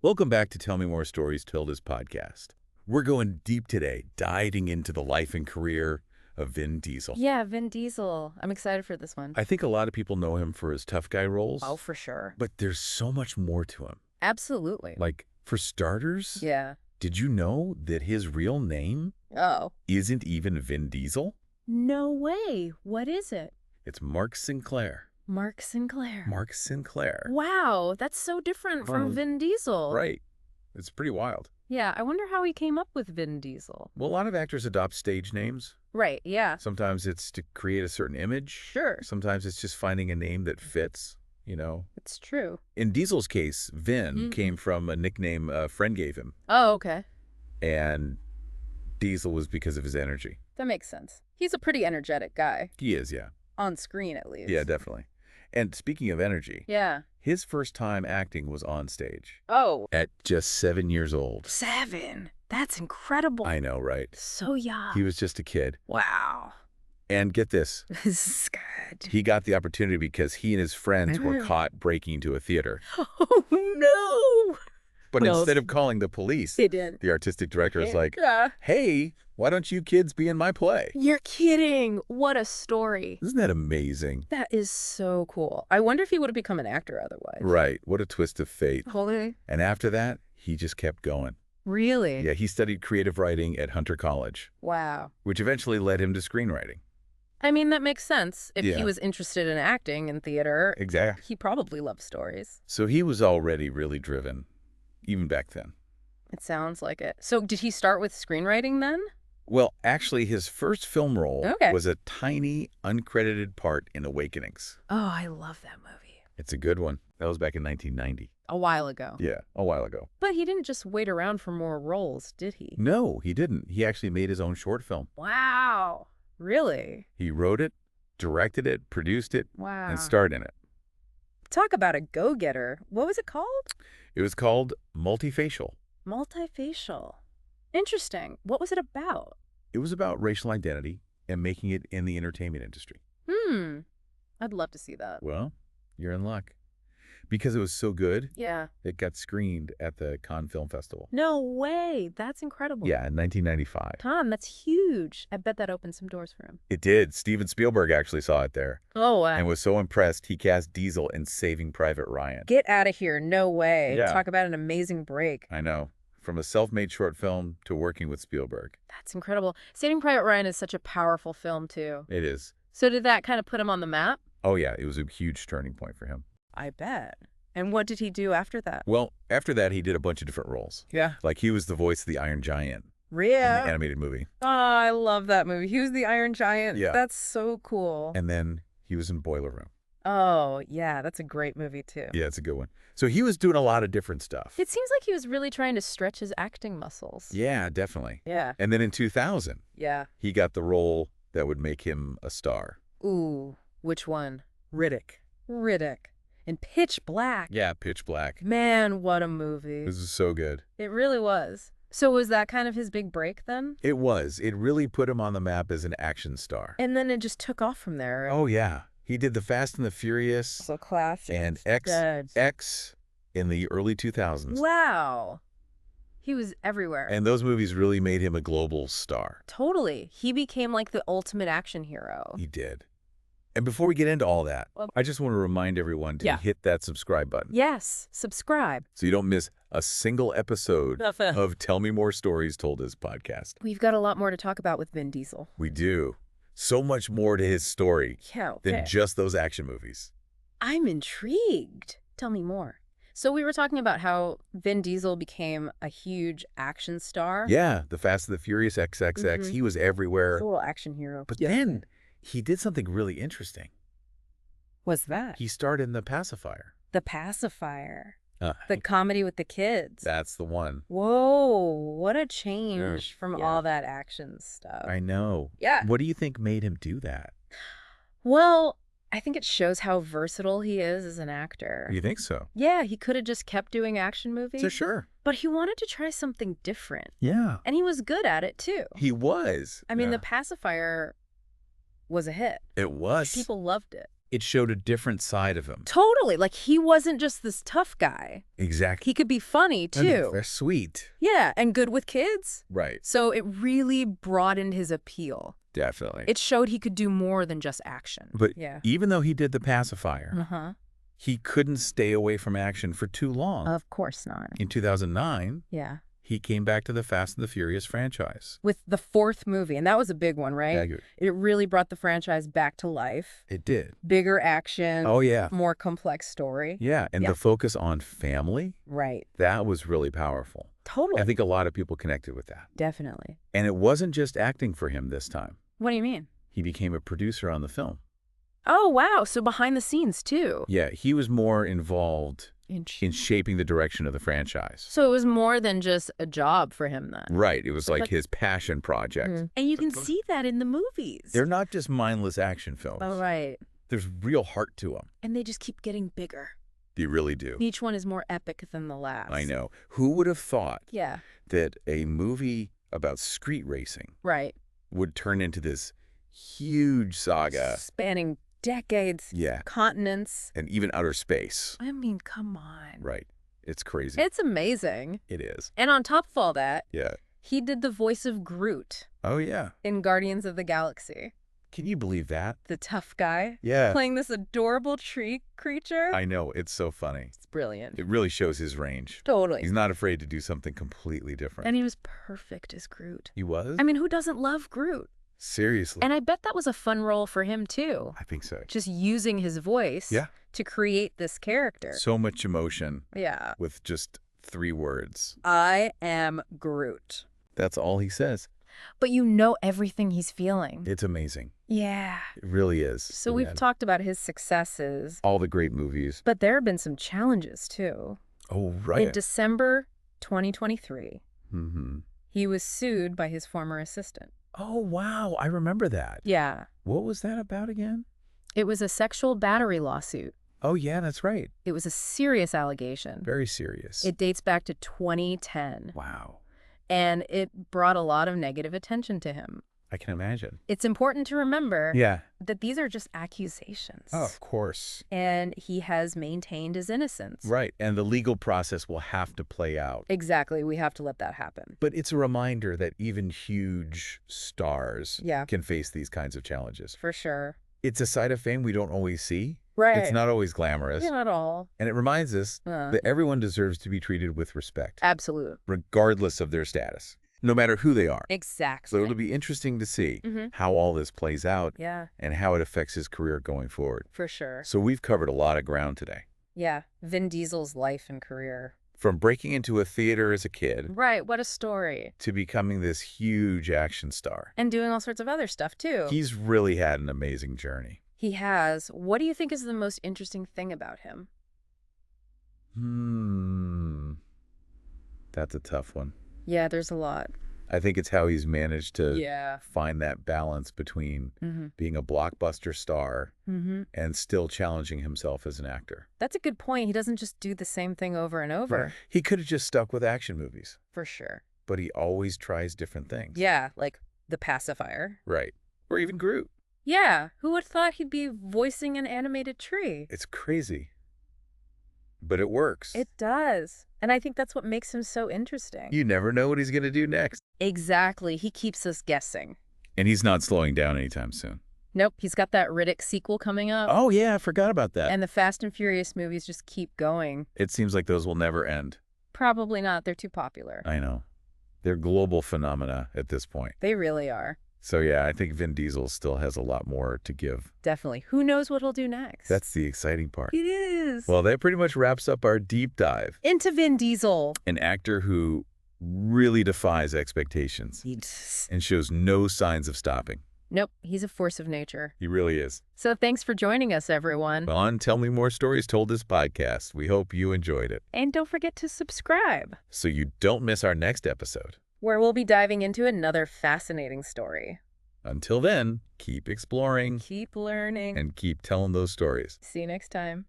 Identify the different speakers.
Speaker 1: Welcome back to Tell Me More Stories Tilda's podcast. We're going deep today, diving into the life and career of Vin Diesel.
Speaker 2: Yeah, Vin Diesel. I'm excited for this one.
Speaker 1: I think a lot of people know him for his tough guy roles.
Speaker 2: Oh, for sure.
Speaker 1: But there's so much more to him.
Speaker 2: Absolutely.
Speaker 1: Like, for starters,
Speaker 2: Yeah.
Speaker 1: did you know that his real name
Speaker 2: Oh.
Speaker 1: isn't even Vin Diesel?
Speaker 2: No way. What is it?
Speaker 1: It's Mark Sinclair.
Speaker 2: Mark Sinclair.
Speaker 1: Mark Sinclair.
Speaker 2: Wow, that's so different from Vin Diesel.
Speaker 1: Right. It's pretty wild.
Speaker 2: Yeah, I wonder how he came up with Vin Diesel.
Speaker 1: Well, a lot of actors adopt stage names.
Speaker 2: Right, yeah.
Speaker 1: Sometimes it's to create a certain image.
Speaker 2: Sure.
Speaker 1: Sometimes it's just finding a name that fits,
Speaker 2: It's true.
Speaker 1: In Diesel's case, Vin came from a nickname a friend gave him.
Speaker 2: Oh, okay.
Speaker 1: And Diesel was because of his energy.
Speaker 2: That makes sense. He's a pretty energetic guy.
Speaker 1: He is, yeah.
Speaker 2: On screen, at least.
Speaker 1: Yeah, definitely. And speaking of energy,
Speaker 2: Yeah.
Speaker 1: his first time acting was on stage.
Speaker 2: Oh.
Speaker 1: At just 7 years old.
Speaker 2: 7. That's incredible.
Speaker 1: I know, right?
Speaker 2: So young.
Speaker 1: He was just a kid.
Speaker 2: Wow.
Speaker 1: And get this.
Speaker 2: This is good.
Speaker 1: He got the opportunity because he and his friends were caught breaking into a theater.
Speaker 2: Oh, no.
Speaker 1: But
Speaker 2: Well,
Speaker 1: instead of calling the police,
Speaker 2: They did.
Speaker 1: the artistic director was like,
Speaker 2: Yeah.
Speaker 1: hey, why don't you kids be in my play?
Speaker 2: You're kidding. What a story.
Speaker 1: Isn't that amazing?
Speaker 2: That is so cool. I wonder if he would have become an actor otherwise.
Speaker 1: Right. What a twist of fate.
Speaker 2: Holy.
Speaker 1: And after that, he just kept going.
Speaker 2: Really?
Speaker 1: Yeah, he studied creative writing at Hunter College,
Speaker 2: Wow.
Speaker 1: which eventually led him to screenwriting.
Speaker 2: I mean, that makes sense. If
Speaker 1: Yeah.
Speaker 2: he was interested in acting and theater,
Speaker 1: Exactly.
Speaker 2: he probably loved stories.
Speaker 1: So he was already really driven, even back then.
Speaker 2: It sounds like it. So did he start with screenwriting then?
Speaker 1: Well, actually, his first film role
Speaker 2: Okay.
Speaker 1: was a tiny, uncredited part in Awakenings.
Speaker 2: Oh, I love that movie.
Speaker 1: It's a good one. That was back in 1990.
Speaker 2: A while ago.
Speaker 1: Yeah, a while ago.
Speaker 2: But he didn't just wait around for more roles, did he?
Speaker 1: No, he didn't. He actually made his own short film.
Speaker 2: Wow. Really?
Speaker 1: He wrote it, directed it, produced it,
Speaker 2: Wow.
Speaker 1: and starred in it.
Speaker 2: Talk about a go-getter. What was it called?
Speaker 1: It was called Multifacial.
Speaker 2: Multifacial. Interesting. What was it about?
Speaker 1: It was about racial identity and making it in the entertainment industry.
Speaker 2: I'd love to see that.
Speaker 1: Well, you're in luck. Because it was so good,
Speaker 2: Yeah.
Speaker 1: it got screened at the Cannes Film Festival.
Speaker 2: No way. That's incredible.
Speaker 1: Yeah, in 1995.
Speaker 2: Tom, that's huge. I bet that opened some doors for him.
Speaker 1: It did. Steven Spielberg actually saw it there
Speaker 2: Oh, wow.
Speaker 1: and was so impressed he cast Diesel in Saving Private Ryan.
Speaker 2: Get out of here. No way.
Speaker 1: Yeah.
Speaker 2: Talk about an amazing break.
Speaker 1: I know. From a self-made short film to working with Spielberg.
Speaker 2: That's incredible. Saving Private Ryan is such a powerful film, too.
Speaker 1: It is.
Speaker 2: So did that kind of put him on the map?
Speaker 1: Oh, yeah. It was a huge turning point for him.
Speaker 2: I bet. And what did he do after that?
Speaker 1: Well, after that, he did a bunch of different roles.
Speaker 2: Yeah.
Speaker 1: Like he was the voice of the Iron Giant in the
Speaker 2: Yeah.
Speaker 1: animated movie.
Speaker 2: Oh, I love that movie. He was the Iron Giant.
Speaker 1: Yeah.
Speaker 2: That's so cool.
Speaker 1: And then he was in Boiler Room.
Speaker 2: Oh, yeah. That's a great movie, too.
Speaker 1: Yeah, it's a good one. So he was doing a lot of different stuff.
Speaker 2: It seems like he was really trying to stretch his acting muscles.
Speaker 1: Yeah, definitely.
Speaker 2: Yeah.
Speaker 1: And then in 2000,
Speaker 2: Yeah.
Speaker 1: he got the role that would make him a star.
Speaker 2: Ooh, which one?
Speaker 1: Riddick.
Speaker 2: Riddick. And Pitch Black.
Speaker 1: Yeah, Pitch Black.
Speaker 2: Man, what a movie.
Speaker 1: This is so good.
Speaker 2: It really was. So was that kind of his big break then?
Speaker 1: It was. It really put him on the map as an action star.
Speaker 2: And then it just took off from there.
Speaker 1: Oh, yeah. He did The Fast and the Furious
Speaker 2: So classic.
Speaker 1: and
Speaker 2: Dead.
Speaker 1: X in the early 2000s.
Speaker 2: Wow. He was everywhere.
Speaker 1: And those movies really made him a global star.
Speaker 2: Totally. He became like the ultimate action hero.
Speaker 1: He did. And before we get into all that,
Speaker 2: Well-
Speaker 1: I just want to remind everyone to hit that subscribe button
Speaker 2: Yes. Subscribe.
Speaker 1: so you don't miss a single episode of Tell Me More Stories Told Us podcast.
Speaker 2: We've got a lot more to talk about with Vin Diesel.
Speaker 1: We do. So much more to his story
Speaker 2: Yeah.
Speaker 1: than just those action movies.
Speaker 2: I'm intrigued. Tell me more. So we were talking about how Vin Diesel became a huge action star.
Speaker 1: Yeah, The Fast and the Furious XXX, he was everywhere.
Speaker 2: A little action hero.
Speaker 1: But then he did something really interesting.
Speaker 2: What's that?
Speaker 1: He starred in The Pacifier.
Speaker 2: The Pacifier. The comedy with the kids.
Speaker 1: That's the one.
Speaker 2: Whoa, what a change from
Speaker 1: Yeah.
Speaker 2: all that action stuff.
Speaker 1: I know.
Speaker 2: Yeah.
Speaker 1: What do you think made him do that?
Speaker 2: Well, I think it shows how versatile he is as an actor.
Speaker 1: You think so?
Speaker 2: Yeah, he could have just kept doing action movies.
Speaker 1: For sure.
Speaker 2: But he wanted to try something different.
Speaker 1: Yeah.
Speaker 2: And he was good at it, too.
Speaker 1: He was.
Speaker 2: I mean,
Speaker 1: Yeah.
Speaker 2: The Pacifier was a hit.
Speaker 1: It was.
Speaker 2: People loved it.
Speaker 1: It showed a different side of him.
Speaker 2: Totally. Like, he wasn't just this tough guy.
Speaker 1: Exactly.
Speaker 2: He could be funny, too.
Speaker 1: They're sweet.
Speaker 2: Yeah, and good with kids.
Speaker 1: Right.
Speaker 2: So it really broadened his appeal.
Speaker 1: Definitely.
Speaker 2: It showed he could do more than just action.
Speaker 1: But
Speaker 2: yeah.
Speaker 1: even though he did the pacifier,
Speaker 2: Uh-huh.
Speaker 1: he couldn't stay away from action for too long.
Speaker 2: Of course not.
Speaker 1: In 2009,
Speaker 2: Yeah.
Speaker 1: he came back to the Fast and the Furious franchise.
Speaker 2: With the fourth movie, and that was a big one, right?
Speaker 1: Accurate.
Speaker 2: It really brought the franchise back to life.
Speaker 1: It did.
Speaker 2: Bigger action.
Speaker 1: Oh, yeah.
Speaker 2: More complex story.
Speaker 1: Yeah, and the focus on family,
Speaker 2: Right.
Speaker 1: that was really powerful.
Speaker 2: Totally.
Speaker 1: I think a lot of people connected with that.
Speaker 2: Definitely.
Speaker 1: And it wasn't just acting for him this time.
Speaker 2: What do you mean?
Speaker 1: He became a producer on the film.
Speaker 2: Oh, wow. So behind the scenes, too.
Speaker 1: Yeah, he was more involved
Speaker 2: In
Speaker 1: shaping the direction of the franchise.
Speaker 2: So it was more than just a job for him then.
Speaker 1: Right, it was like his passion project.
Speaker 2: And you can see that in the movies.
Speaker 1: They're not just mindless action films.
Speaker 2: Oh, right.
Speaker 1: There's real heart to them.
Speaker 2: And they just keep getting bigger.
Speaker 1: They really do.
Speaker 2: Each one is more epic than the last.
Speaker 1: I know. Who would have thought
Speaker 2: Yeah.
Speaker 1: that a movie about street racing
Speaker 2: Right.
Speaker 1: would turn into this huge saga?
Speaker 2: Spanning decades.
Speaker 1: Yeah.
Speaker 2: Continents.
Speaker 1: And even outer space.
Speaker 2: I mean, come on.
Speaker 1: Right. It's crazy.
Speaker 2: It's amazing.
Speaker 1: It is.
Speaker 2: And on top of all that,
Speaker 1: Yeah.
Speaker 2: he did the voice of Groot
Speaker 1: Oh, yeah.
Speaker 2: in Guardians of the Galaxy.
Speaker 1: Can you believe that?
Speaker 2: The tough guy.
Speaker 1: Yeah.
Speaker 2: Playing this adorable tree creature.
Speaker 1: I know. It's so funny.
Speaker 2: It's brilliant.
Speaker 1: It really shows his range.
Speaker 2: Totally.
Speaker 1: He's not afraid to do something completely different.
Speaker 2: And he was perfect as Groot.
Speaker 1: He was?
Speaker 2: I mean, who doesn't love Groot?
Speaker 1: Seriously.
Speaker 2: And I bet that was a fun role for him, too.
Speaker 1: I think so.
Speaker 2: Just using his voice to create this character.
Speaker 1: So much emotion
Speaker 2: Yeah.
Speaker 1: with just 3 words.
Speaker 2: I am Groot.
Speaker 1: That's all he says.
Speaker 2: But you know everything he's feeling.
Speaker 1: It's amazing.
Speaker 2: Yeah.
Speaker 1: It really is.
Speaker 2: So we've talked about his successes.
Speaker 1: All the great movies.
Speaker 2: But there have been some challenges, too.
Speaker 1: Oh, right.
Speaker 2: In December 2023,
Speaker 1: Mm-hmm.
Speaker 2: he was sued by his former assistant.
Speaker 1: Oh, wow. I remember that.
Speaker 2: Yeah.
Speaker 1: What was that about again?
Speaker 2: It was a sexual battery lawsuit.
Speaker 1: Oh, yeah, that's right.
Speaker 2: It was a serious allegation.
Speaker 1: Very serious.
Speaker 2: It dates back to 2010.
Speaker 1: Wow.
Speaker 2: And it brought a lot of negative attention to him.
Speaker 1: I can imagine.
Speaker 2: It's important to remember that these are just accusations.
Speaker 1: Oh, of course.
Speaker 2: And he has maintained his innocence.
Speaker 1: Right. And the legal process will have to play out.
Speaker 2: Exactly. We have to let that happen.
Speaker 1: But it's a reminder that even huge stars can face these kinds of challenges.
Speaker 2: For sure.
Speaker 1: It's a side of fame we don't always see.
Speaker 2: Right.
Speaker 1: It's not always glamorous.
Speaker 2: Not at all.
Speaker 1: And it reminds us that everyone deserves to be treated with respect.
Speaker 2: Absolutely.
Speaker 1: Regardless of their status. No matter who they are.
Speaker 2: Exactly.
Speaker 1: So it'll be interesting to see how all this plays out and how it affects his career going forward.
Speaker 2: For sure.
Speaker 1: So we've covered a lot of ground today.
Speaker 2: Yeah. Vin Diesel's life and career.
Speaker 1: From breaking into a theater as a kid
Speaker 2: Right. What a story.
Speaker 1: to becoming this huge action star.
Speaker 2: And doing all sorts of other stuff, too.
Speaker 1: He's really had an amazing journey.
Speaker 2: He has. What do you think is the most interesting thing about him?
Speaker 1: That's a tough one.
Speaker 2: Yeah, there's a lot.
Speaker 1: I think it's how he's managed to
Speaker 2: Yeah.
Speaker 1: find that balance between being a blockbuster star and still challenging himself as an actor.
Speaker 2: That's a good point. He doesn't just do the same thing over and over.
Speaker 1: Right. He could have just stuck with action movies,
Speaker 2: For sure.
Speaker 1: but he always tries different things.
Speaker 2: Yeah, like the pacifier.
Speaker 1: Right. Or even Groot.
Speaker 2: Yeah, who would have thought he'd be voicing an animated tree?
Speaker 1: It's crazy. But it works.
Speaker 2: It does. And I think that's what makes him so interesting.
Speaker 1: You never know what he's going to do next.
Speaker 2: Exactly. He keeps us guessing.
Speaker 1: And he's not slowing down anytime soon.
Speaker 2: Nope, he's got that Riddick sequel coming up.
Speaker 1: Oh, yeah, I forgot about that.
Speaker 2: And the Fast and Furious movies just keep going.
Speaker 1: It seems like those will never end.
Speaker 2: Probably not. They're too popular.
Speaker 1: I know. They're global phenomena at this point.
Speaker 2: They really are.
Speaker 1: So, yeah, I think Vin Diesel still has a lot more to give.
Speaker 2: Definitely. Who knows what he'll do next?
Speaker 1: That's the exciting part.
Speaker 2: It is.
Speaker 1: Well, that pretty much wraps up our deep dive.
Speaker 2: Into Vin Diesel.
Speaker 1: An actor who really defies expectations and shows no signs of stopping.
Speaker 2: Nope, he's a force of nature.
Speaker 1: He really is.
Speaker 2: So thanks for joining us, everyone.
Speaker 1: On Tell Me More Stories Told This podcast, we hope you enjoyed it.
Speaker 2: And don't forget to subscribe,
Speaker 1: So you don't miss our next episode.
Speaker 2: where we'll be diving into another fascinating story.
Speaker 1: Until then, keep exploring
Speaker 2: Keep learning.
Speaker 1: and keep telling those stories.
Speaker 2: See you next time.